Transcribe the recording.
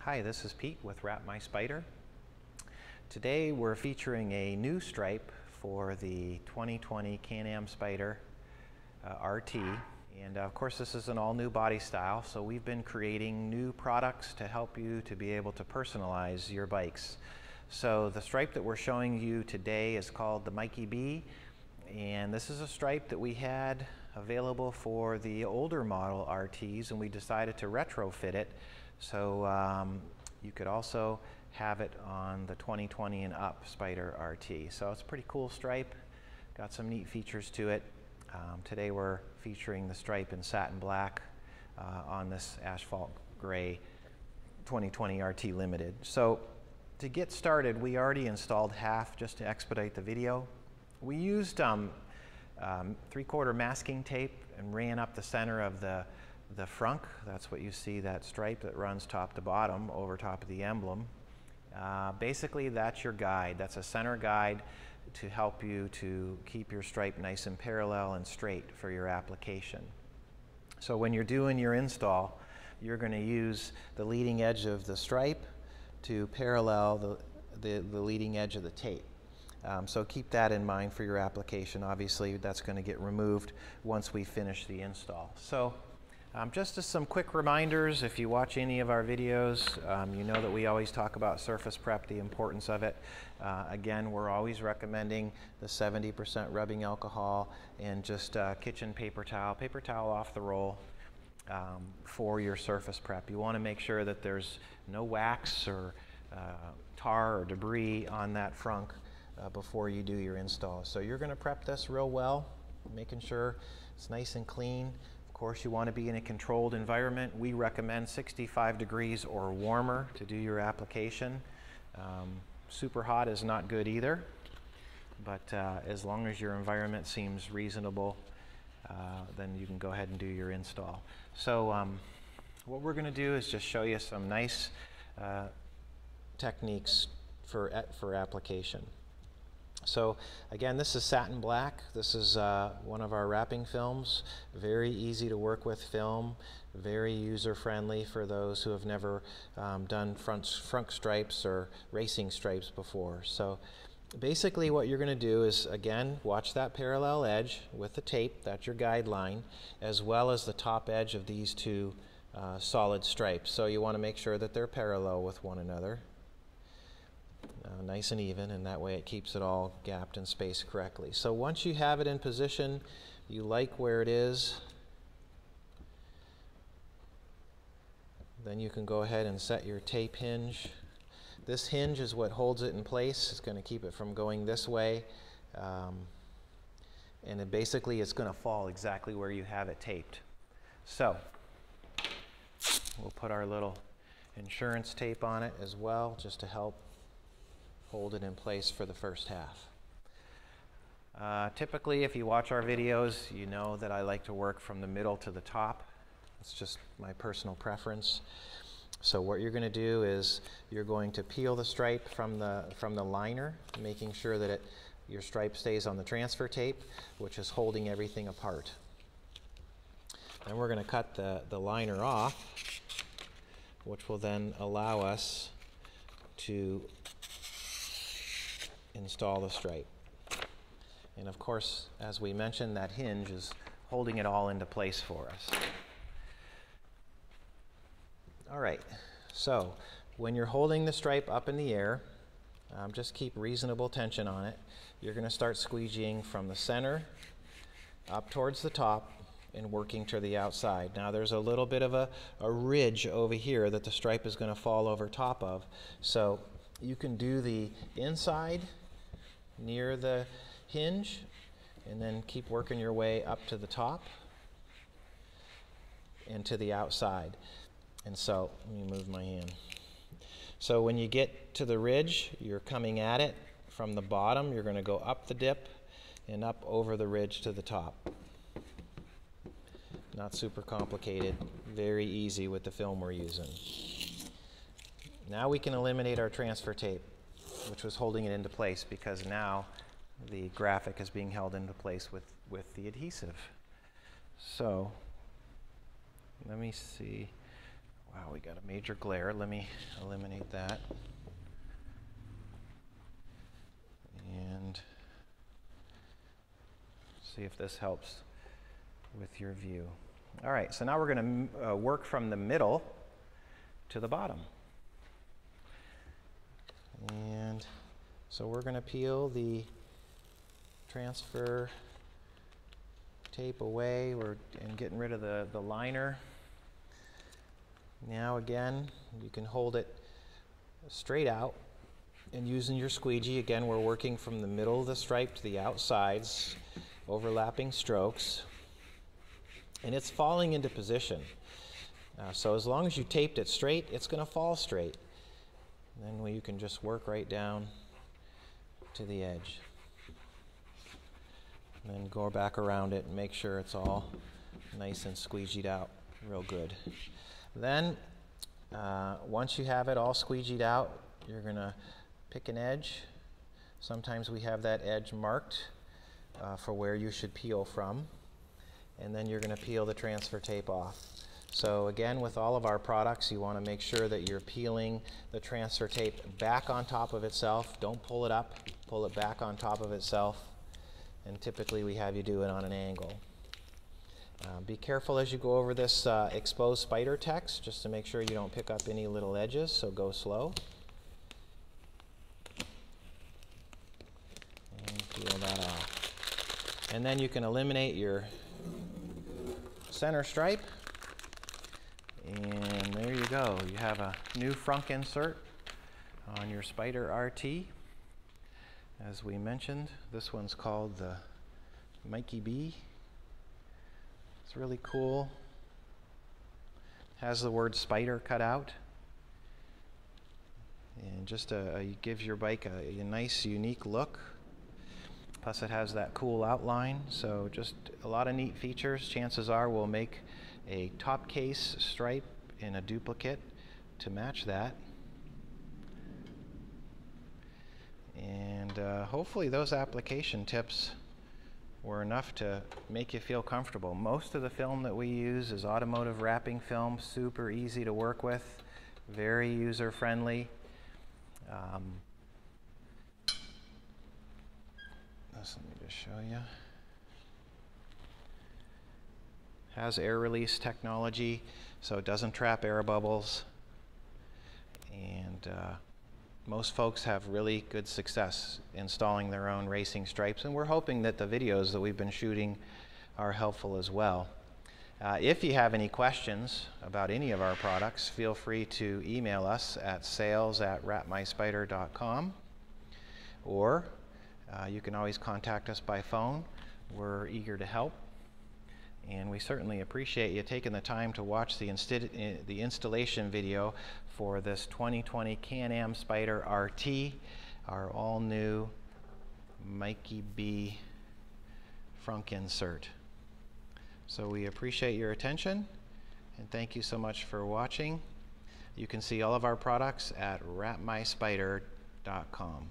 Hi, this is Pete with Can-am Spyder. Today we're featuring a new stripe for the 2020 Can-am Spyder RT. And of course this is an all new body style, so we've been creating new products to help you to be able to personalize your bikes. So the stripe that we're showing you today is called the Mikey B, and this is a stripe that we had available for the older model RTs, and we decided to retrofit it so you could also have it on the 2020 and up Spyder RT. So it's a pretty cool stripe, got some neat features to it. Today we're featuring the stripe in satin black on this asphalt gray 2020 RT Limited. So to get started, we already installed half just to expedite the video. We used 3/4 masking tape and ran up the center of the frunk. That's what you see, that stripe that runs top to bottom over top of the emblem. Basically that's your guide. That's a center guide to help you to keep your stripe nice and parallel and straight for your application. So when you're doing your install, you're going to use the leading edge of the stripe to parallel the leading edge of the tape. So keep that in mind for your application. Obviously that's going to get removed once we finish the install. So just as some quick reminders, if you watch any of our videos, you know that we always talk about surface prep, the importance of it. Again, we're always recommending the 70% rubbing alcohol and just kitchen paper towel off the roll for your surface prep. You want to make sure that there's no wax or tar or debris on that frunk before you do your install. So you're going to prep this real well, making sure it's nice and clean. Of course, you want to be in a controlled environment. We recommend 65 degrees or warmer to do your application. Super hot is not good either, but as long as your environment seems reasonable, then you can go ahead and do your install. So what we're going to do is just show you some nice techniques for application. So again, this is satin black. This is one of our wrapping films. Very easy to work with film, very user-friendly for those who have never done front stripes or racing stripes before. So basically what you're going to do is, again, watch that parallel edge with the tape, that's your guideline, as well as the top edge of these two solid stripes. So you want to make sure that they're parallel with one another. Nice and even, and that way it keeps it all gapped and spaced correctly. So once you have it in position, you like where it is, then you can go ahead and set your tape hinge. This hinge is what holds it in place. It's going to keep it from going this way, and it basically it's going to fall exactly where you have it taped. So we'll put our little insurance tape on it as well, just to help hold it in place for the first half. Typically, if you watch our videos, you know that I like to work from the middle to the top. It's just my personal preference. So what you're going to do is you're going to peel the stripe from the liner, making sure that your stripe stays on the transfer tape, which is holding everything apart. Then we're going to cut the liner off, which will then allow us to install the stripe. And of course, as we mentioned, that hinge is holding it all into place for us. All right, so when you're holding the stripe up in the air, just keep reasonable tension on it. You're going to start squeegeeing from the center up towards the top and working to the outside. Now there's a little bit of a ridge over here that the stripe is going to fall over top of. So you can do the inside near the hinge and then keep working your way up to the top and to the outside. And so let me move my hand. So when you get to the ridge, you're coming at it from the bottom. You're going to go up the dip and up over the ridge to the top. Not super complicated, very easy with the film we're using. Now we can eliminate our transfer tape, which was holding it into place, because now the graphic is being held into place with the adhesive. So let me see Wow, we got a major glare. Let me eliminate that. And see if this helps with your view. All right, so now we're going to work from the middle to the bottom. And so we're going to peel the transfer tape away and getting rid of the liner. Now again, you can hold it straight out and using your squeegee, again we're working from the middle of the stripe to the outsides, overlapping strokes, and it's falling into position. So as long as you taped it straight, it's going to fall straight. And then you can just work right down to the edge. And then go back around it and make sure it's all nice and squeegeed out real good. Then, once you have it all squeegeed out, you're going to pick an edge. Sometimes we have that edge marked for where you should peel from. And then you're going to peel the transfer tape off. So again, with all of our products, you want to make sure that you're peeling the transfer tape back on top of itself. Don't pull it up, pull it back on top of itself. And typically we have you do it on an angle. Be careful as you go over this exposed Spyder text, just to make sure you don't pick up any little edges, so go slow. And peel that off. And then you can eliminate your center stripe. And there you go. You have a new frunk insert on your Spyder RT. As we mentioned, this one's called the Mikey B. It's really cool. Has the word Spyder cut out. And just gives your bike a nice, unique look. Plus it has that cool outline. So just a lot of neat features. Chances are we'll make a top case stripe in a duplicate to match that. And hopefully those application tips were enough to make you feel comfortable. Most of the film that we use is automotive wrapping film, super easy to work with, very user friendly. Let me just show you. Has air release technology, so it doesn't trap air bubbles. And most folks have really good success installing their own racing stripes, and we're hoping that the videos that we've been shooting are helpful as well. If you have any questions about any of our products, feel free to email us at sales@wrapmyspyder.com, or you can always contact us by phone. We're eager to help, and we certainly appreciate you taking the time to watch the installation video for this 2020 Can-am Spyder RT, our all-new Mikey B frunk insert. So we appreciate your attention, and thank you so much for watching. You can see all of our products at wrapmyspyder.com.